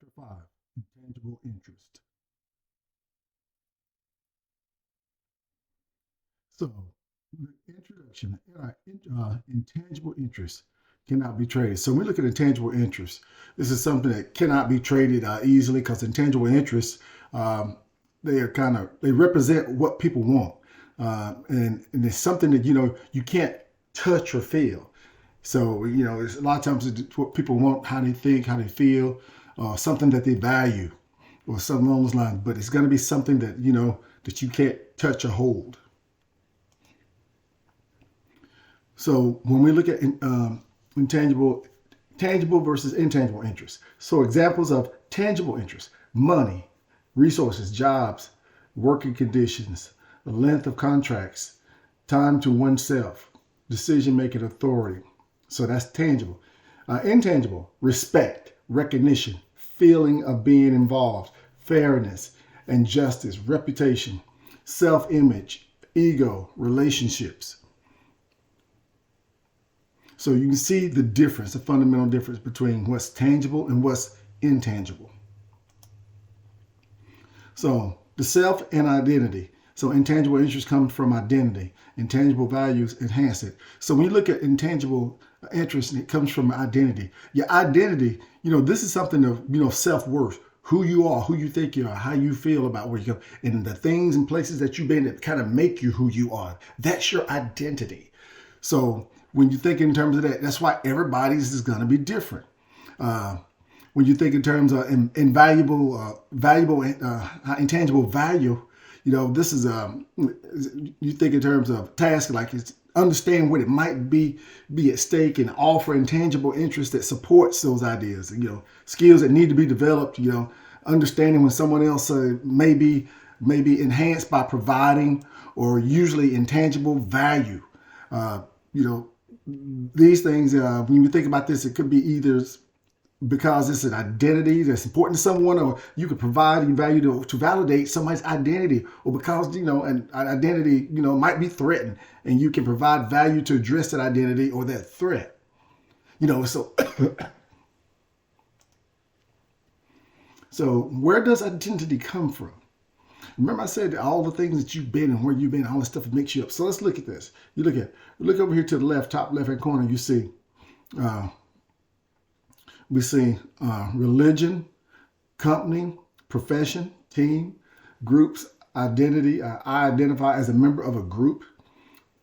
Chapter 5, Intangible Interest. So, the introduction, intangible interest cannot be traded. So, when we look at intangible interest, this is something that cannot be traded easily because intangible interests, um, they represent what people want. And it's something that, you can't touch or feel. So, it's a lot of times it's what people want, how they think, how they feel, something that they value or something along those lines. But it's going to be something that, that you can't touch or hold. So when we look at intangible, tangible versus intangible interest. So examples of tangible interest: money, resources, jobs, working conditions, the length of contracts, time to oneself, decision making authority. So that's tangible. Intangible: respect, recognition, feeling of being involved, fairness and justice, reputation, self image, ego, relationships. So you can see the difference, the fundamental difference between what's tangible and what's intangible. So the self and identity. So intangible interest comes from identity. Intangible values enhance it. So when you look at intangible interest, it comes from identity. Your identity, this is something of, self-worth, who you are, who you think you are, how you feel about where you go, and the things and places that you've been that kind of make you who you are. That's your identity. So when you think in terms of that, that's why everybody's is going to be different. When you think in terms of valuable, intangible value, this is you think in terms of task like it's understand what it might be at stake and offer intangible interest that supports those ideas. Skills that need to be developed. Understanding when someone else may be enhanced by providing or usually intangible value. You know, these things, when you think about this, it could be either because it's an identity that's important to someone, or you could provide value to validate somebody's identity, or because, an identity, might be threatened and you can provide value to address that identity or that threat. So, so where does identity come from? Remember I said all the things that you've been and where you've been, all the stuff that makes you up. So let's look at this. Look over here to the left, top left hand corner. You see, we see religion, company, profession, team, groups, identity. I identify as a member of a group.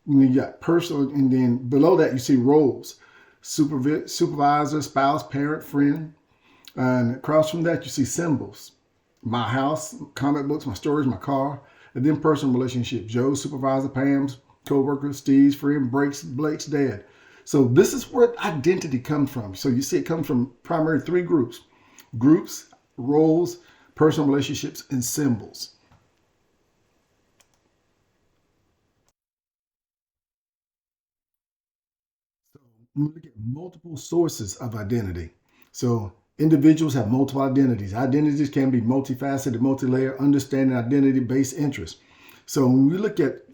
And then you got personal, and then below that you see roles: supervisor, spouse, parent, friend. And across from that you see symbols: my house, comic books, my stories, my car. And then personal relationship: Joe's supervisor, Pam's co-worker, Steve's friend, Blake's dad. So this is where identity comes from. So you see it comes from primarily three groups: roles, personal relationships, and symbols. So we look at multiple sources of identity. So individuals have multiple identities. Identities can be multifaceted, multi-layered, understanding identity-based interests. So when we look at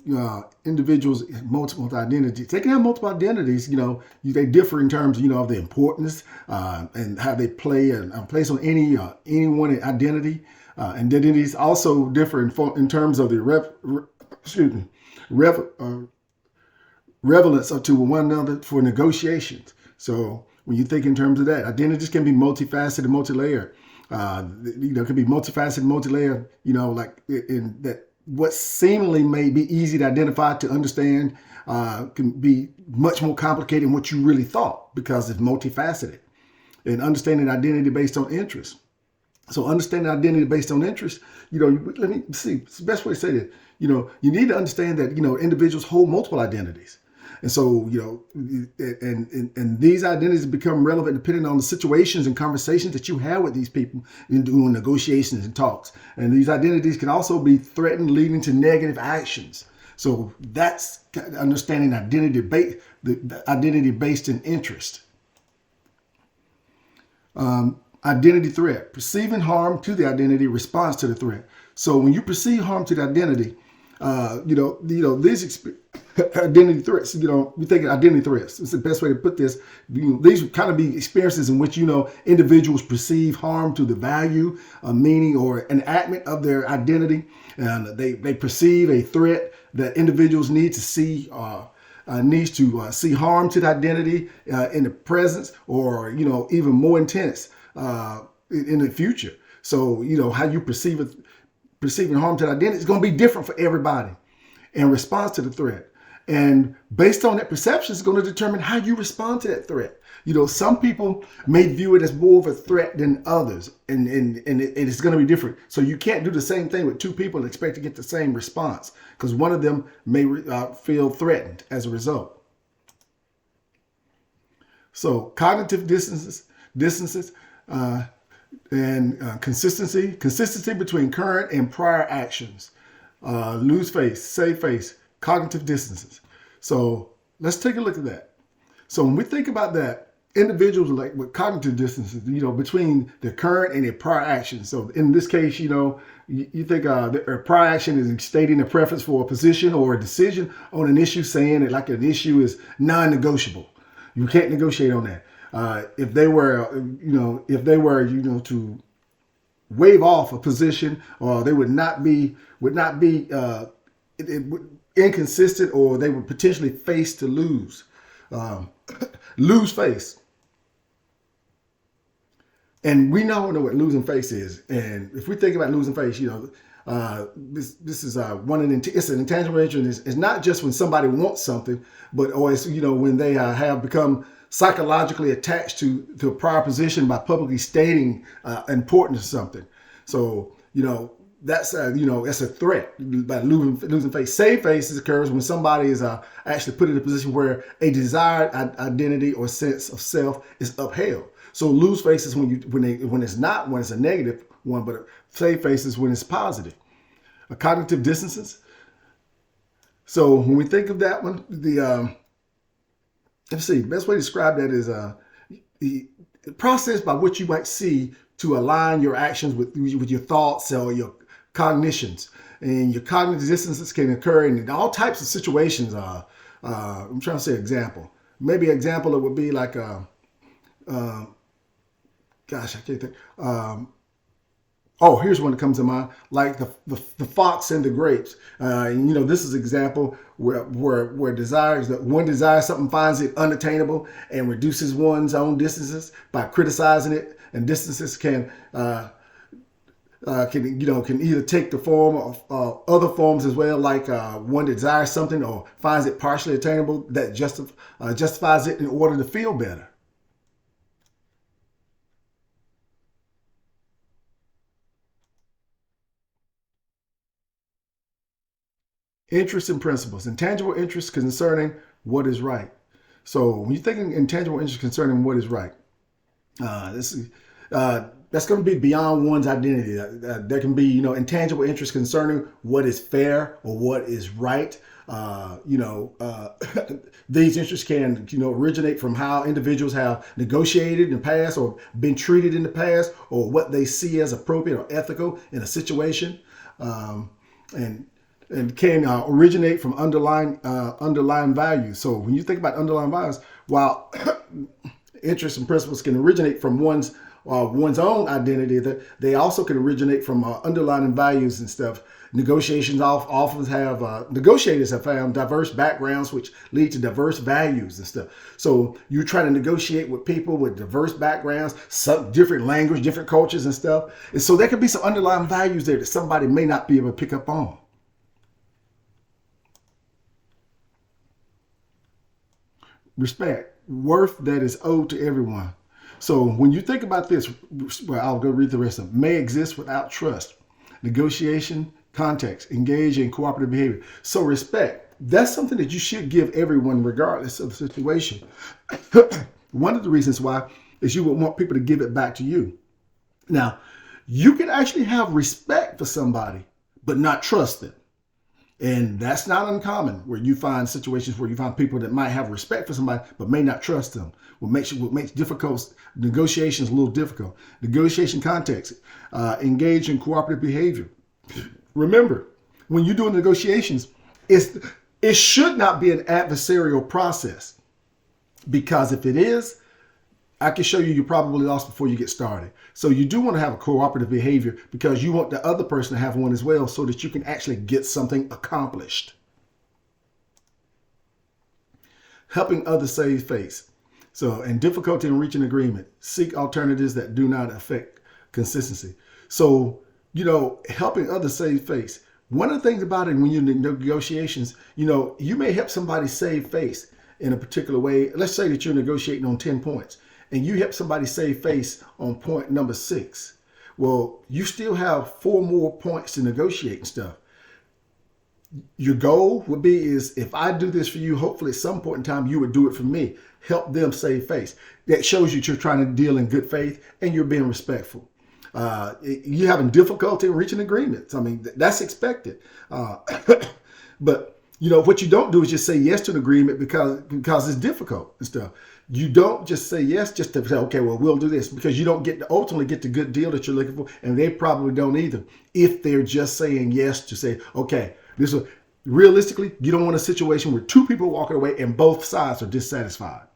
individuals with multiple identities, they can have multiple identities. They differ in terms, of the importance and how they play and place on any one identity. Identities also differ in terms of the relevance to one another for negotiations. So when you think in terms of that, identities can be multifaceted, multi-layered. It can be multifaceted, multi-layered. Like in that, what seemingly may be easy to identify, to understand, can be much more complicated than what you really thought because it's multifaceted. And understanding identity based on interest. So understanding identity based on interest, let me see. It's the best way to say that. You need to understand that, individuals hold multiple identities. And so, and these identities become relevant depending on the situations and conversations that you have with these people in doing negotiations and talks. And these identities can also be threatened, leading to negative actions. So that's understanding the identity based in interest. Identity threat: perceiving harm to the identity, response to the threat. So when you perceive harm to the identity, These identity threats. We think of identity threats. It's the best way to put this. These would kind of be experiences in which individuals perceive harm to the value, meaning, or enactment of their identity, and they perceive a threat that individuals need to see. Needs to see harm to the identity in the presence, or even more intense in the future. So how you perceiving harm to the identity is going to be different for everybody in response to the threat. And based on that perception, it's going to determine how you respond to that threat. Some people may view it as more of a threat than others, and it's going to be different. So you can't do the same thing with two people and expect to get the same response, because one of them may feel threatened as a result. So cognitive distances, and consistency between current and prior actions. Lose face, save face, cognitive distances. So let's take a look at that. So when we think about that, individuals like with cognitive distances, between the current and their prior actions. So in this case, you think the prior action is stating a preference for a position or a decision on an issue, saying that like an issue is non-negotiable. You can't negotiate on that. If they were to waive off a position, or they would not be inconsistent, or they would potentially face to lose face. And we know what losing face is. And if we think about losing face, this is it's an intangible interest. It's not just when somebody wants something, but always when they have become psychologically attached to a prior position by publicly stating importance of something. So that's a threat by losing face. Save face occurs when somebody is actually put in a position where a desired identity or sense of self is upheld. So lose face is when it's a negative one, but save face is when it's positive. Cognitive distances. So when we think of that one, let's see, best way to describe that is the process by which you might see to align your actions with your thoughts or your cognitions. And your cognitive distances can occur in all types of situations. I'm trying to say example. Maybe an example it would be like gosh, I can't think. Here's one that comes to mind, like the fox and the grapes. This is an example where desires that one desires something, finds it unattainable, and reduces one's own distances by criticizing it. And distances can either take the form of other forms as well, like one desires something or finds it partially attainable that justifies it in order to feel better. Interests and principles. Intangible interests concerning what is right. So when you're thinking intangible interests concerning what is right, that's going to be beyond one's identity. There can be, intangible interests concerning what is fair or what is right. These interests can, originate from how individuals have negotiated in the past or been treated in the past, or what they see as appropriate or ethical in a situation. And can originate from underlying values. So when you think about underlying values, while interests and principles can originate from one's own identity, that they also can originate from underlying values and stuff. Negotiations often have negotiators have found diverse backgrounds, which lead to diverse values and stuff. So you try to negotiate with people with diverse backgrounds, some different language, different cultures and stuff. And so there could be some underlying values there that somebody may not be able to pick up on. Respect, worth that is owed to everyone. So when you think about this, well, I'll go read the rest of it. May exist without trust, negotiation, context, engage in cooperative behavior. So respect, that's something that you should give everyone regardless of the situation. One of the reasons why is you would want people to give it back to you. Now, you can actually have respect for somebody, but not trust them. And that's not uncommon, where you find situations where you find people that might have respect for somebody, but may not trust them. What makes difficult negotiations a little difficult. Negotiation context, engage in cooperative behavior. Remember, when you're doing negotiations, it's, it should not be an adversarial process, because if it is, I can show you you probably lost before you get started. So you do want to have a cooperative behavior, because you want the other person to have one as well, so that you can actually get something accomplished. Helping others save face. So, and difficulty in reaching agreement. Seek alternatives that do not affect consistency. So, helping others save face. One of the things about it when you're in negotiations, you may help somebody save face in a particular way. Let's say that you're negotiating on 10 points and you help somebody save face on point number 6. Well, you still have 4 more points to negotiate and stuff. Your goal would be is, if I do this for you, hopefully at some point in time you would do it for me. Help them save face. That shows you you're trying to deal in good faith and you're being respectful. You're having difficulty in reaching agreements. I mean, that's expected. But what you don't do is just say yes to an agreement because it's difficult and stuff. You don't just say yes just to say, okay, well, we'll do this, because you don't ultimately get the good deal that you're looking for, and they probably don't either. If they're just saying yes to say, okay, realistically, you don't want a situation where 2 people walking away and both sides are dissatisfied.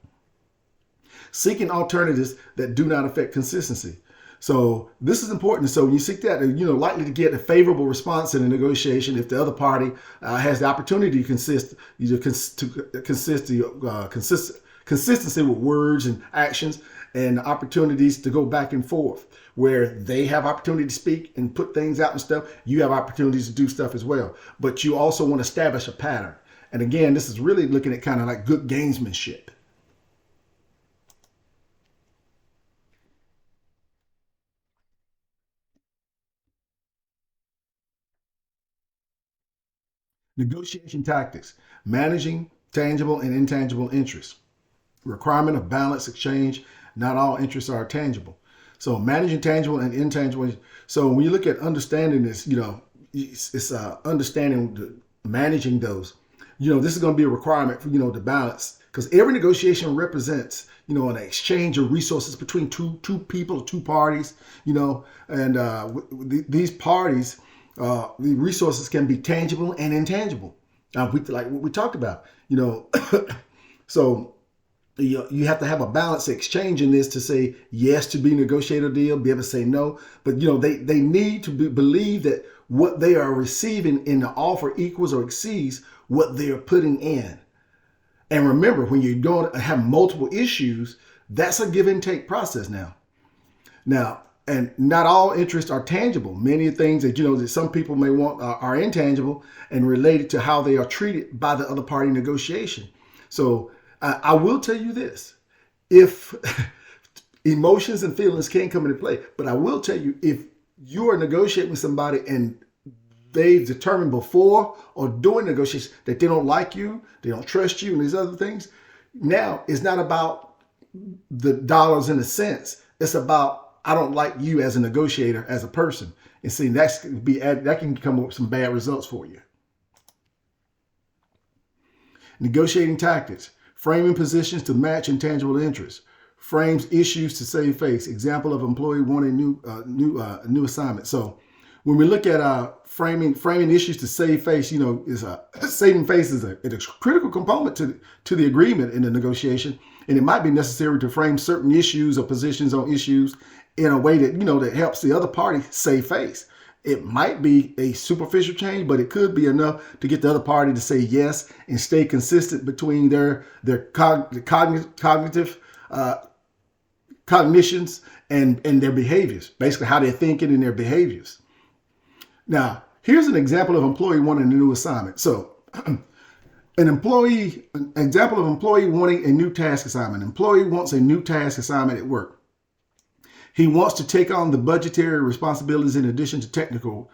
Seeking alternatives that do not affect consistency. So this is important. So when you seek that, likely to get a favorable response in a negotiation if the other party has the opportunity to consistency with words and actions, and opportunities to go back and forth, where they have opportunity to speak and put things out and stuff. You have opportunities to do stuff as well. But you also want to establish a pattern. And again, this is really looking at kind of like good gamesmanship. Negotiation tactics. Managing tangible and intangible interests. Requirement of balanced exchange. Not all interests are tangible. So managing tangible and intangible. So when you look at understanding this, it's understanding managing those. This is going to be a requirement for the balance, because every negotiation represents an exchange of resources between two people, 2 parties. And these parties, the resources can be tangible and intangible. Like what we talked about. So you have to have a balanced exchange in this to say yes to be negotiate a deal, be able to say no. But they need to believe that what they are receiving in the offer equals or exceeds what they are putting in. And remember, when you're going to have multiple issues, that's a give and take process now. And not all interests are tangible. Many things that some people may want are intangible and related to how they are treated by the other party in negotiation. So I will tell you this: if emotions and feelings can come into play, but I will tell you, if you are negotiating with somebody and they've determined before or during negotiations that they don't like you, they don't trust you, and these other things, now it's not about the dollars and the cents. It's about, I don't like you as a negotiator, as a person. And see, that can come up with some bad results for you. Negotiating tactics. Framing positions to match intangible interests. Frames issues to save face. Example of employee wanting new assignment. So when we look at framing issues to save face, saving face is a critical component to the agreement in the negotiation, and it might be necessary to frame certain issues or positions on issues in a way that that helps the other party save face. It might be a superficial change, but it could be enough to get the other party to say yes and stay consistent between their cognitive cognitions and their behaviors, basically how they're thinking and their behaviors. Now, here's an example of employee wanting a new assignment. So an example of employee wanting a new task assignment. Employee wants a new task assignment at work. He wants to take on the budgetary responsibilities in addition to technical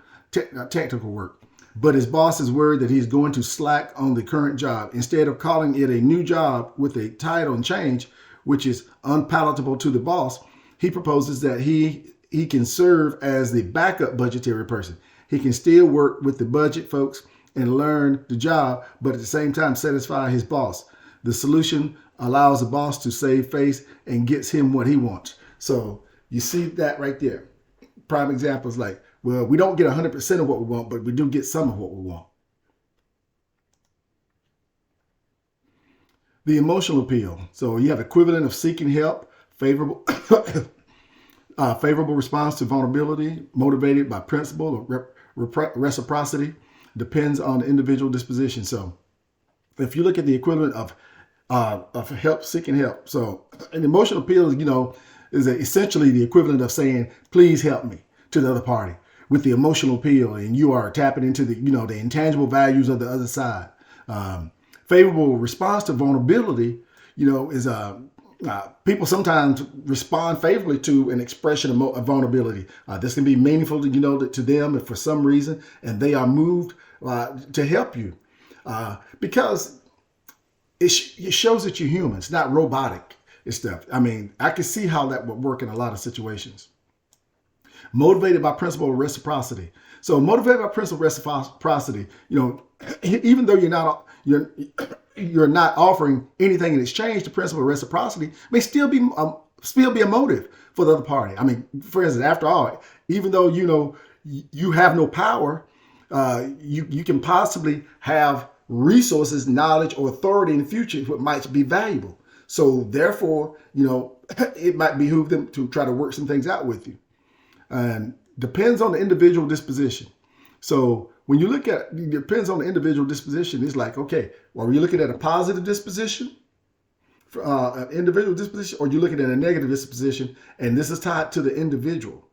work. But his boss is worried that he's going to slack on the current job. Instead of calling it a new job with a title and change, which is unpalatable to the boss, he proposes that he can serve as the backup budgetary person. He can still work with the budget folks and learn the job, but at the same time satisfy his boss. The solution allows the boss to save face and gets him what he wants. So you see that right there. Prime example is like, Well, we don't get 100% of what we want, but we do get some of what we want. The emotional appeal. So you have equivalent of seeking help, favorable, favorable response to vulnerability, motivated by principle or reciprocity, depends on the individual disposition. So if you look at the equivalent of help, seeking help. So an emotional appeal, is essentially the equivalent of saying, please help me, to the other party with the emotional appeal. And you are tapping into the intangible values of the other side. Favorable response to vulnerability, is people sometimes respond favorably to an expression of vulnerability. This can be meaningful to them if for some reason, and they are moved to help you because it shows that you're human. It's not robotic and stuff. I mean, I can see how that would work in a lot of situations. Motivated by principle of reciprocity. So motivated by principle of reciprocity, even though you're not offering anything in exchange, the principle of reciprocity may still be a motive for the other party. I mean, for instance, after all, even though you have no power, you can possibly have resources, knowledge, or authority in the future that might be valuable. So therefore, it might behoove them to try to work some things out with you. And depends on the individual disposition. So when you look at, it depends on the individual disposition. It's like, okay, well, are you looking at a positive disposition, an individual disposition, or you're looking at a negative disposition? And this is tied to the individual,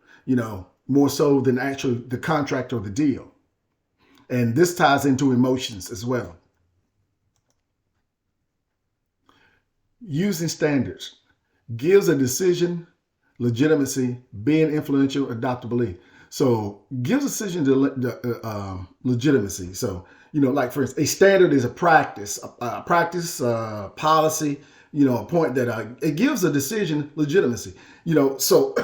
more so than actually the contract or the deal. And this ties into emotions as well. Using standards gives a decision legitimacy, being influential, adoptability. So gives a decision to legitimacy. So, like for instance, a standard is a practice, policy, a point that it gives a decision legitimacy. So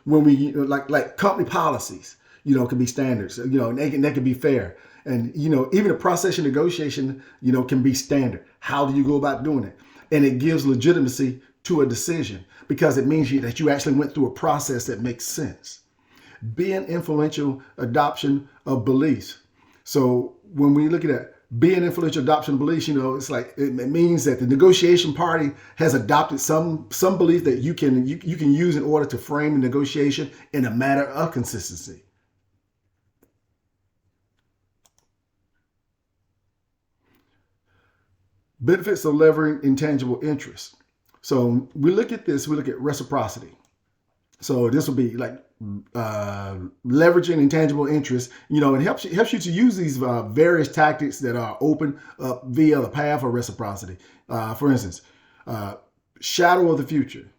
when we like company policies, can be standards, and they can be fair. And, even a process of negotiation, can be standard. How do you go about doing it? And it gives legitimacy to a decision because it means that you actually went through a process that makes sense. Being influential, adoption of beliefs. So when we look at that, being influential, adoption of beliefs, it's like it means that the negotiation party has adopted some belief that you can use in order to frame the negotiation in a matter of consistency. Benefits of leveraging intangible interests. So we look at reciprocity. So this will be like leveraging intangible interests. It helps you to use these various tactics that are open up via the path of reciprocity. For instance, shadow of the future.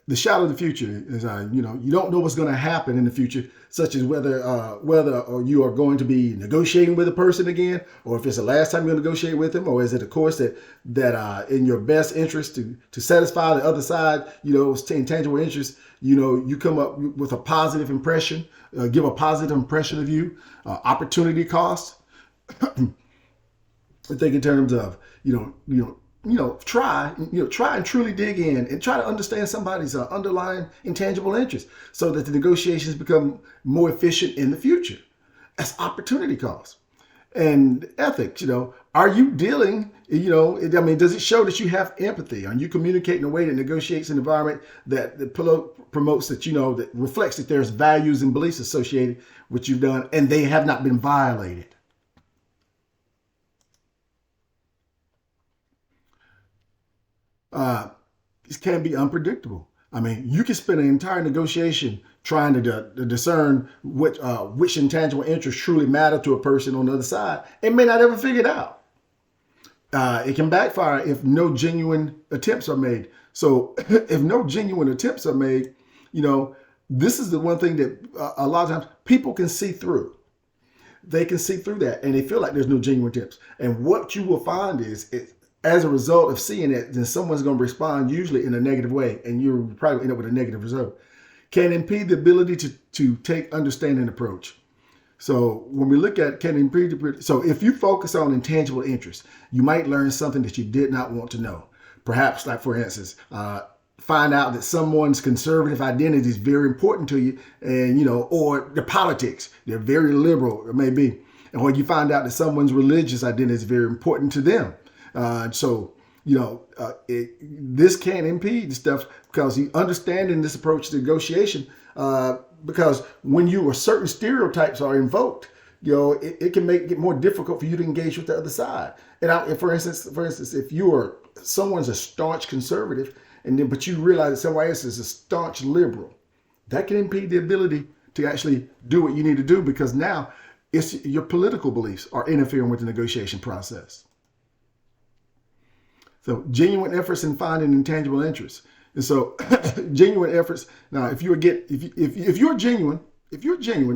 The shadow of the future is, you don't know what's going to happen in the future, such as whether or you are going to be negotiating with a person again, or if it's the last time you're going to negotiate with them, or is it a course that in your best interest to satisfy the other side, intangible interest, you come up with a positive impression, give a positive impression of you, opportunity cost. I think in terms of, try and truly dig in and try to understand somebody's underlying intangible interest so that the negotiations become more efficient in the future. That's opportunity cost. And ethics, are you dealing, does it show that you have empathy? Are you communicating in a way that negotiates an environment that promotes that, that reflects that there's values and beliefs associated with what you've done and they have not been violated? It can be unpredictable. I mean, you can spend an entire negotiation trying to discern which intangible interests truly matter to a person on the other side and may not ever figure it out. It can backfire if no genuine attempts are made. So if no genuine attempts are made, this is the one thing that a lot of times people can see through. They can see through that and they feel like there's no genuine attempts. And what you will find is as a result of seeing it, then someone's going to respond usually in a negative way, and you'll probably end up with a negative result. Can impede the ability to take understanding approach. So when we look at so if you focus on intangible interests, you might learn something that you did not want to know. Perhaps, like for instance, find out that someone's conservative identity is very important to you, and or the politics, they're very liberal, it may be, and when you find out that someone's religious identity is very important to them. This can't impede stuff, because you understanding this approach to negotiation, because when certain stereotypes are invoked, it can make it more difficult for you to engage with the other side. And for instance, if someone's a staunch conservative, but you realize that somebody else is a staunch liberal, that can impede the ability to actually do what you need to do, because now it's your political beliefs are interfering with the negotiation process. So genuine efforts in finding intangible interests. And so genuine efforts. Now, if you're genuine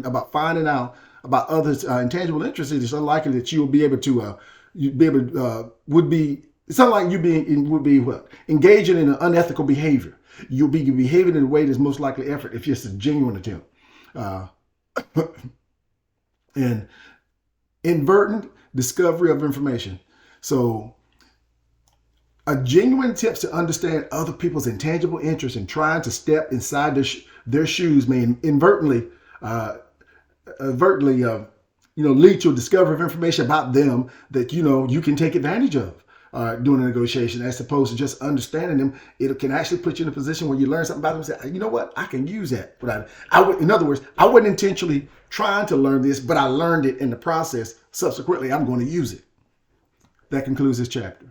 about finding out about others' intangible interests, it's unlikely that you'll be able to it's unlike you would be what? Engaging in an unethical behavior. You'll be behaving in a way that's most likely effort if it's a genuine attempt. And inadvertent discovery of information. So a genuine attempt to understand other people's intangible interests and trying to step inside their shoes may inadvertently lead to a discovery of information about them that you can take advantage of during a negotiation, as opposed to just understanding them. It can actually put you in a position where you learn something about them and say, you know what, I can use that. But in other words, I wasn't intentionally trying to learn this, but I learned it in the process. Subsequently, I'm going to use it. That concludes this chapter.